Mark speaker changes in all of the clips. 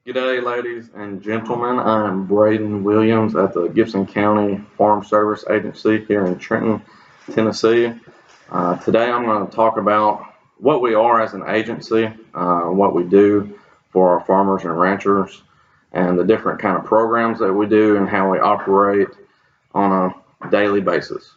Speaker 1: G'day, ladies and gentlemen. I'm Brayden Williams at the Gibson County Farm Service Agency here in Trenton, Tennessee. Today I'm going to talk about what we are as an agency, what we do for our farmers and ranchers, and the different kind of programs that we do and how we operate on a daily basis.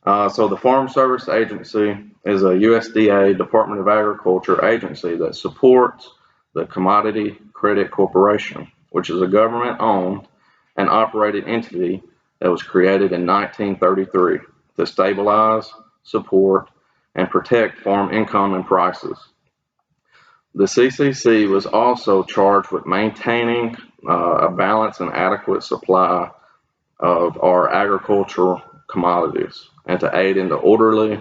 Speaker 1: So the Farm Service Agency is a USDA Department of Agriculture agency that supports the Commodity Credit Corporation, which is a government-owned and operated entity that was created in 1933 to stabilize, support, and protect farm income and prices. The CCC was also charged with maintaining a balanced and adequate supply of our agricultural commodities and to aid in the orderly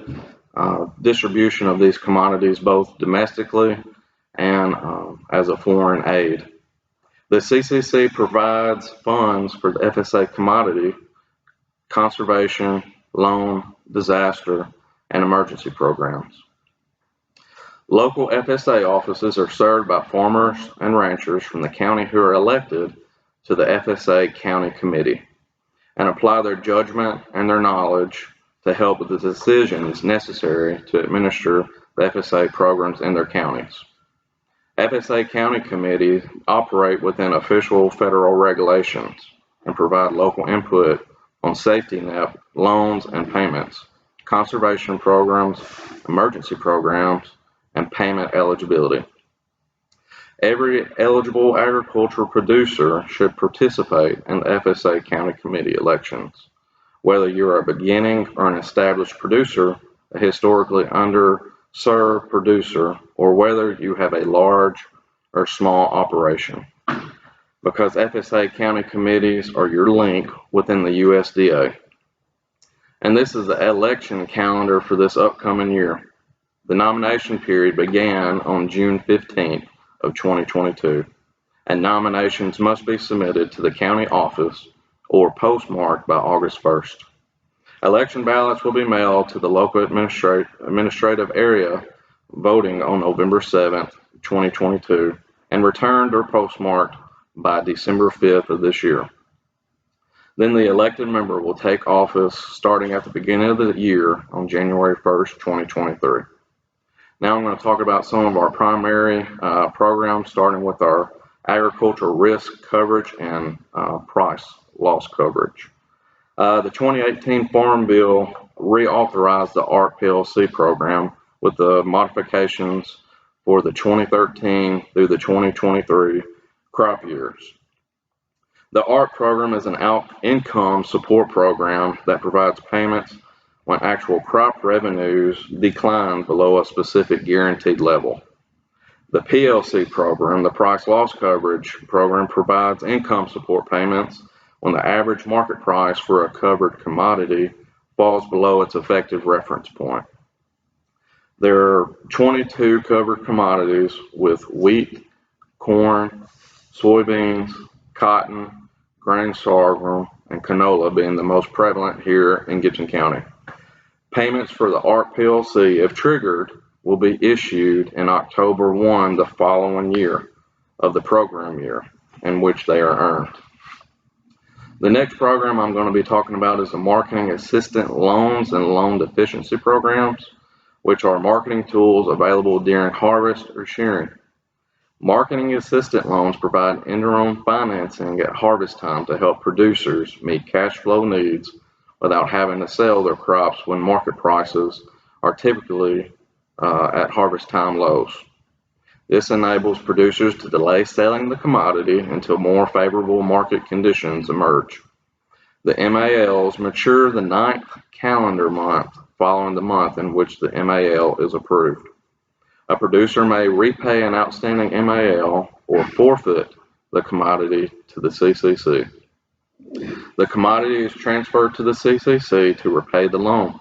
Speaker 1: distribution of these commodities both domestically and as a foreign aid. The CCC provides funds for the FSA commodity, conservation, loan, disaster, and emergency programs. Local FSA offices are served by farmers and ranchers from the county who are elected to the FSA County Committee and apply their judgment and their knowledge to help with the decisions necessary to administer the FSA programs in their counties. FSA County Committees operate within official federal regulations and provide local input on safety net, loans and payments, conservation programs, emergency programs, and payment eligibility. Every eligible agricultural producer should participate in the FSA County Committee elections, whether you're a beginning or an established producer, a historically underserved producer, or whether you have a large or small operation, because FSA County Committees are your link within the USDA. And this is the election calendar for this upcoming year. The nomination period began on June 15th of 2022, and nominations must be submitted to the county office or postmarked by August 1st. Election ballots will be mailed to the local administrative area voting on November 7th, 2022, and returned or postmarked by December 5th of this year. Then the elected member will take office starting at the beginning of the year on January 1st, 2023. Now I'm going to talk about some of our primary programs, starting with our agricultural risk coverage and price loss coverage. The 2018 Farm Bill reauthorized the ARC Plc program with the modifications for the 2013 through the 2023 crop years. The ARC program is an income support program that provides payments when actual crop revenues decline below a specific guaranteed level. The PLC program, the price loss coverage program, provides income support payments when the average market price for a covered commodity falls below its effective reference point. There are 22 covered commodities, with wheat, corn, soybeans, cotton, grain sorghum, and canola being the most prevalent here in Gibson County. Payments for the ARC PLC, if triggered, will be issued in October 1 the following year of the program year in which they are earned. The next program I'm going to be talking about is the Marketing Assistant Loans and Loan Deficiency Programs, which are marketing tools available during harvest or shearing. Marketing Assistant Loans provide interim financing at harvest time to help producers meet cash flow needs without having to sell their crops when market prices are typically at harvest time lows. This enables producers to delay selling the commodity until more favorable market conditions emerge. The MALs mature the 9th calendar month following the month in which the MAL is approved. A producer may repay an outstanding MAL or forfeit the commodity to the CCC. The commodity is transferred to the CCC to repay the loan.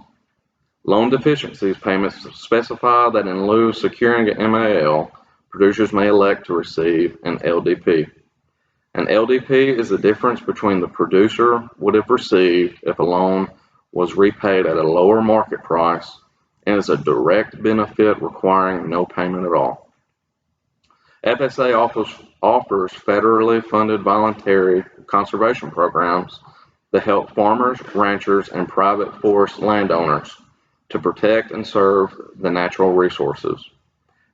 Speaker 1: Loan deficiencies payments specify that in lieu of securing an MAL, producers may elect to receive an LDP. An LDP is the difference between the producer would have received if a loan was repaid at a lower market price and is a direct benefit requiring no payment at all. FSA offers federally funded voluntary conservation programs that help farmers, ranchers, and private forest landowners to protect and serve the natural resources.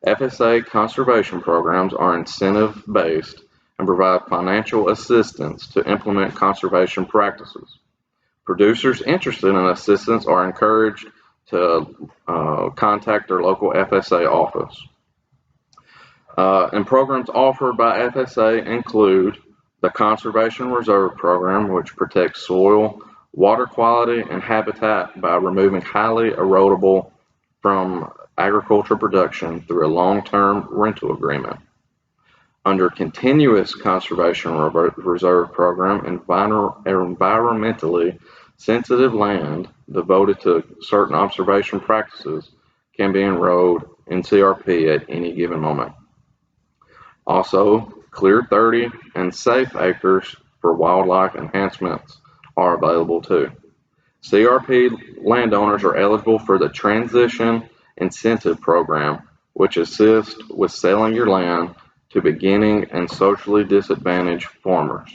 Speaker 1: FSA conservation programs are incentive-based and provide financial assistance to implement conservation practices. Producers interested in assistance are encouraged to contact their local FSA office. And programs offered by FSA include the Conservation Reserve Program, which protects soil, water quality, and habitat by removing highly erodible from agricultural production through a long-term rental agreement. Under Continuous Conservation Reserve Program, environmentally sensitive land devoted to certain observation practices can be enrolled in CRP at any given moment. Also, Clear 30 and Safe Acres for wildlife enhancements are available too. CRP landowners are eligible for the Transition Incentive Program, which assists with selling your land to beginning and socially disadvantaged farmers.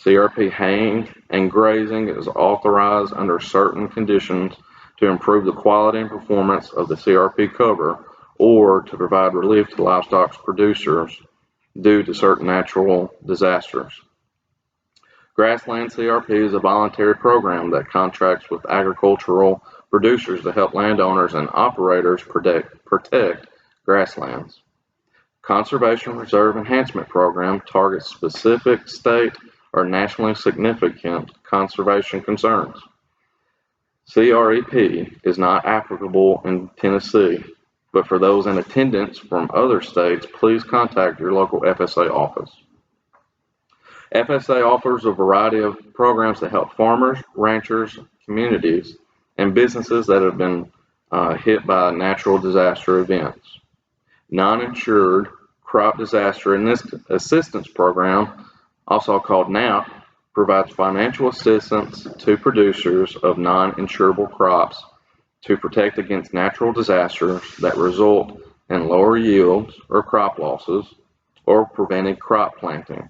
Speaker 1: CRP haying and grazing is authorized under certain conditions to improve the quality and performance of the CRP cover or to provide relief to livestock producers due to certain natural disasters. Grassland CRP is a voluntary program that contracts with agricultural producers to help landowners and operators protect grasslands. Conservation Reserve Enhancement Program targets specific state or nationally significant conservation concerns. CREP is not applicable in Tennessee, but for those in attendance from other states, please contact your local FSA office. FSA offers a variety of programs to help farmers, ranchers, communities, and businesses that have been hit by natural disaster events. Non-Insured Crop Disaster Assistance Program, also called NAP, provides financial assistance to producers of non-insurable crops to protect against natural disasters that result in lower yields or crop losses or preventing crop planting.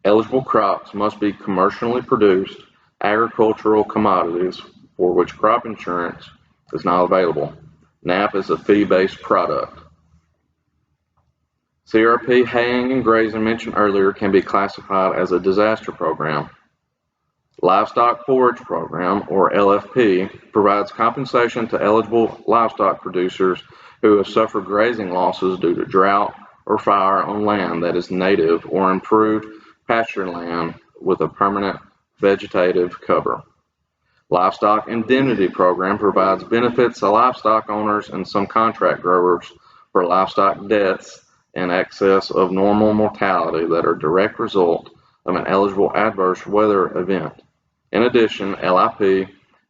Speaker 1: Eligible crops must be commercially produced agricultural commodities for which crop insurance is not available. NAP is a fee-based product. CRP haying and grazing mentioned earlier can be classified as a disaster program. Livestock Forage Program, or LFP, provides compensation to eligible livestock producers who have suffered grazing losses due to drought or fire on land that is native or improved pasture land with a permanent vegetative cover. Livestock Indemnity Program provides benefits to livestock owners and some contract growers for livestock deaths in excess of normal mortality that are a direct result of an eligible adverse weather event. In addition, LIP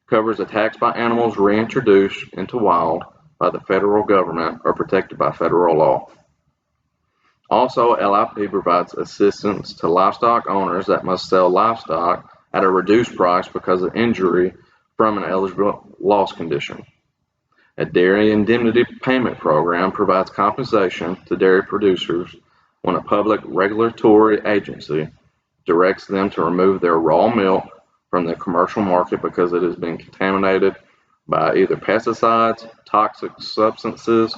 Speaker 1: covers attacks by animals reintroduced into wild by the federal government or protected by federal law. Also, LIP provides assistance to livestock owners that must sell livestock at a reduced price because of injury from an eligible loss condition. A Dairy Indemnity Payment Program provides compensation to dairy producers when a public regulatory agency directs them to remove their raw milk from the commercial market because it has been contaminated by either pesticides, toxic substances,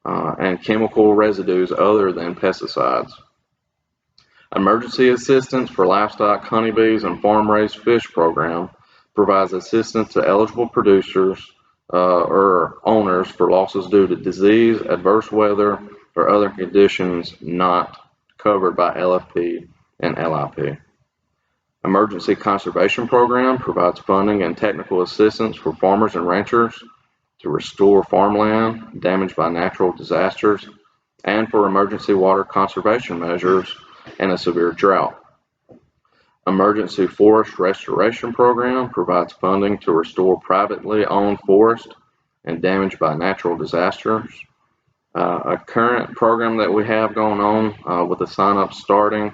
Speaker 1: and chemical residues other than pesticides. Emergency Assistance for Livestock Honeybees and Farm-Raised Fish Program provides assistance to eligible producers or owners for losses due to disease, adverse weather, or other conditions not covered by LFP and LIP. Emergency Conservation Program provides funding and technical assistance for farmers and ranchers to restore farmland damaged by natural disasters and for emergency water conservation measures in a severe drought. Emergency Forest Restoration Program provides funding to restore privately owned forest and damaged by natural disasters. A current program that we have going on with the sign-up starting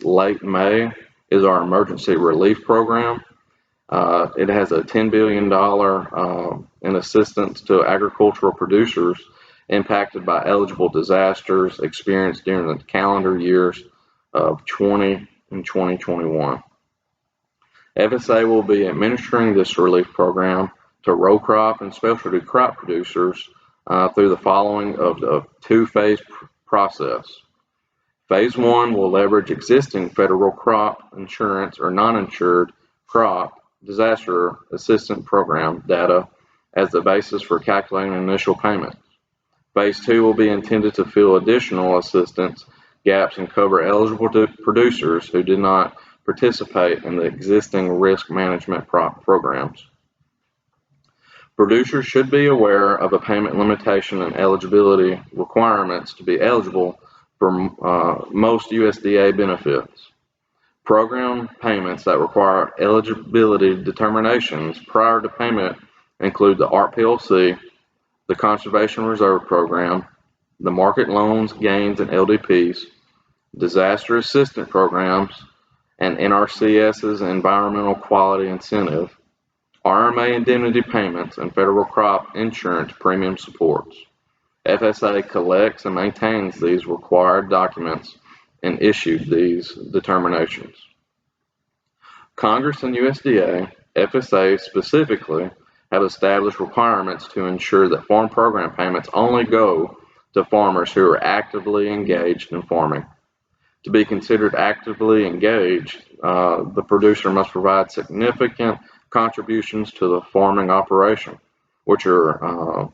Speaker 1: late May is our Emergency Relief Program. It has a $10 billion in assistance to agricultural producers impacted by eligible disasters experienced during the calendar years of 20 and 2021. FSA will be administering this relief program to row crop and specialty crop producers through the following of the two-phase process. Phase 1 will leverage existing federal crop insurance or non-insured crop disaster assistance program data as the basis for calculating initial payments. Phase 2 will be intended to fill additional assistance gaps and cover eligible producers who did not participate in the existing risk management programs. Producers should be aware of a payment limitation and eligibility requirements to be eligible for most USDA benefits. Program payments that require eligibility determinations prior to payment include the ARP Plc, the Conservation Reserve Program, the Market Loans, Gains, and LDPs, Disaster Assistance Programs, and NRCS's Environmental Quality Incentive, RMA Indemnity payments, and federal crop insurance premium supports. FSA collects and maintains these required documents and issued these determinations. Congress and USDA, FSA specifically, have established requirements to ensure that farm program payments only go to farmers who are actively engaged in farming. To be considered actively engaged, the producer must provide significant contributions to the farming operation, which are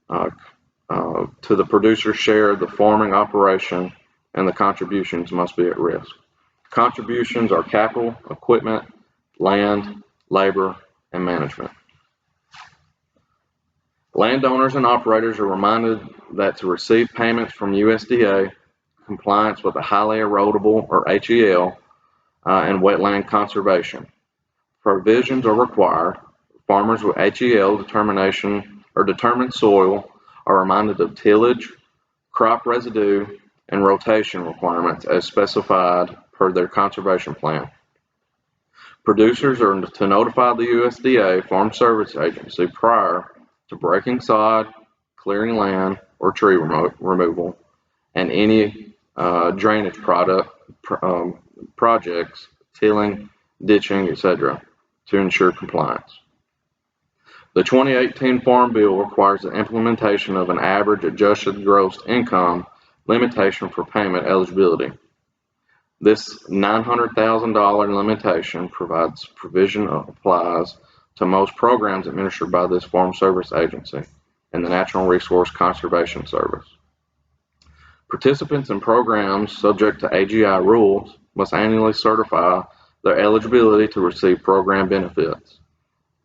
Speaker 1: to the producer's share of the farming operation, and the contributions must be at risk. Contributions are capital, equipment, land, labor, and management. Landowners and operators are reminded that to receive payments from USDA, compliance with a highly erodible or HEL and wetland conservation provisions are required. Farmers with HEL determination or determined soil are reminded of tillage, crop residue, and rotation requirements as specified per their conservation plan. Producers are to notify the USDA Farm Service Agency prior to breaking sod, clearing land, or tree removal, and any drainage projects, tilling, ditching, etc., to ensure compliance. The 2018 Farm Bill requires the implementation of an average adjusted gross income limitation for payment eligibility. This $900,000 limitation provides provision applies to most programs administered by this Farm Service Agency and the Natural Resource Conservation Service. Participants in programs subject to AGI rules must annually certify their eligibility to receive program benefits.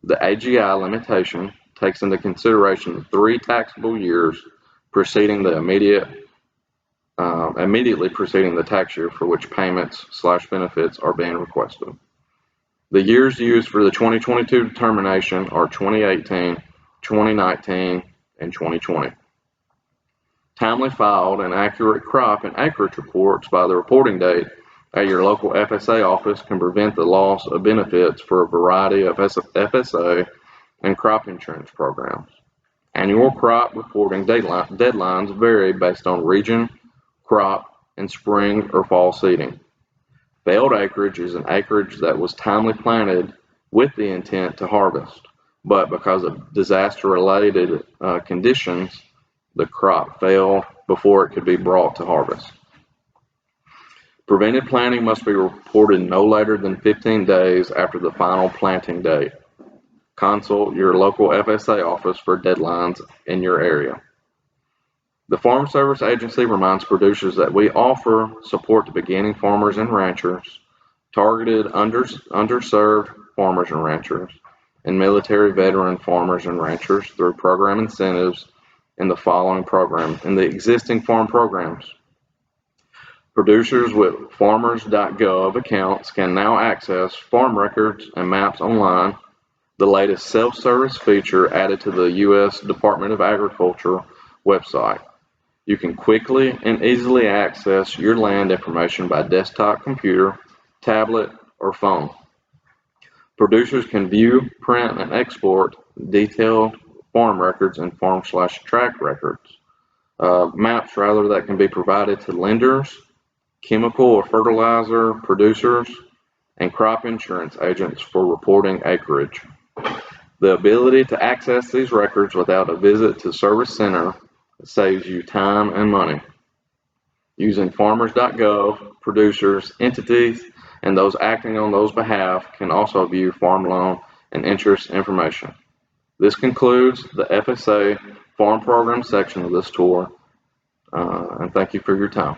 Speaker 1: The AGI limitation takes into consideration the 3 taxable years preceding the immediately preceding the tax year for which payments/benefits are being requested. The years used for the 2022 determination are 2018, 2019, and 2020. Timely filed and accurate crop and acreage reports by the reporting date at your local FSA office can prevent the loss of benefits for a variety of FSA and crop insurance programs. Annual crop reporting deadlines vary based on region, crop, and spring or fall seeding. Failed acreage is an acreage that was timely planted with the intent to harvest, but because of disaster-related conditions, the crop failed before it could be brought to harvest. Prevented planting must be reported no later than 15 days after the final planting date. Consult your local FSA office for deadlines in your area. The Farm Service Agency reminds producers that we offer support to beginning farmers and ranchers, targeted underserved farmers and ranchers, and military veteran farmers and ranchers through program incentives in the following programs, in the existing farm programs. Producers with farmers.gov accounts can now access farm records and maps online, the latest self-service feature added to the U.S. Department of Agriculture website. You can quickly and easily access your land information by desktop computer, tablet, or phone. Producers can view, print, and export detailed farm records and farm/tract records. maps that can be provided to lenders, chemical or fertilizer producers, and crop insurance agents for reporting acreage. The ability to access these records without a visit to Service Center saves you time and money. Using farmers.gov, producers, entities, and those acting on those behalf can also view farm loan and interest information. This concludes the FSA Farm Program section of this tour, and thank you for your time.